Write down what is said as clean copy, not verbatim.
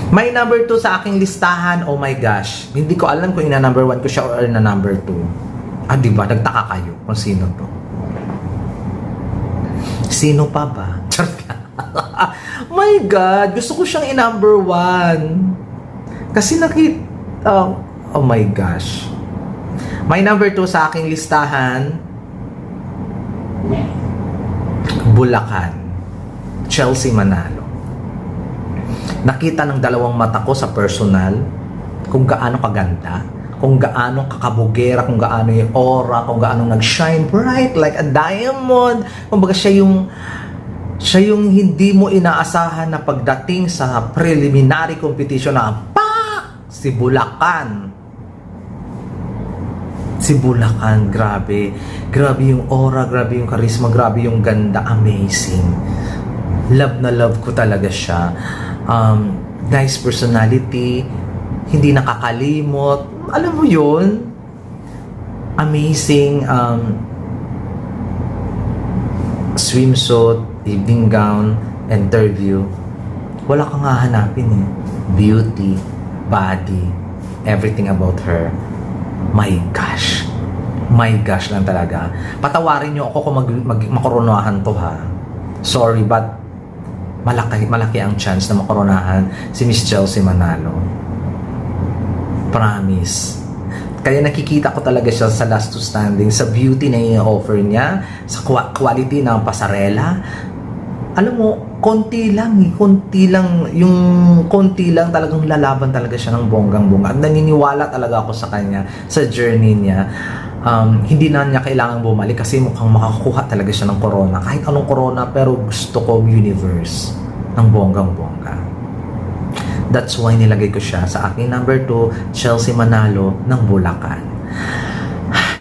May number 2 sa aking listahan. Oh my gosh. Hindi ko alam kung ina number 1 ko siya or ina number 2. Ah, diba? Nagtaka kayo kung sino to. Sino pa ba? My God! Gusto ko siyang i-number 1. Kasi oh my gosh. May number 2 sa aking listahan. Bulacan. Chelsea Manalo. Nakita ng dalawang mata ko sa personal kung gaano kaganda, kung gaano kakabugera, kung gaano yung aura, kung gaano nag-shine bright like a diamond. Kumbaga siya yung hindi mo inaasahan na pagdating sa preliminary competition na si Bulacan. Si Bulacan, grabe. Grabe yung aura, grabe yung charisma, grabe yung ganda. Amazing. Love na love ko talaga siya. Nice personality, hindi nakakalimot. Alam mo yun? Amazing swimsuit, evening gown, interview. Wala kang hahanapin eh. Beauty, body, everything about her. My gosh. My gosh lang talaga. Patawarin niyo ako kung makoronahan to ha. Sorry, but malaki ang chance na makoronahan si Miss Chelsea Manalo. Promise. Kaya nakikita ko talaga siya sa last two standing, sa beauty na i-offer niya, sa quality ng pasarela. Alam mo, konti lang talagang lalaban talaga siya ng bonggang-bongga. At naniniwala talaga ako sa kanya, sa journey niya. Hindi na niya kailangan bumalik kasi mukhang makakuha talaga siya ng corona. Kahit anong corona, pero gusto ko universe ng bonggang-bongga. That's why nilagay ko siya sa aking number 2, Chelsea Manalo ng Bulacan.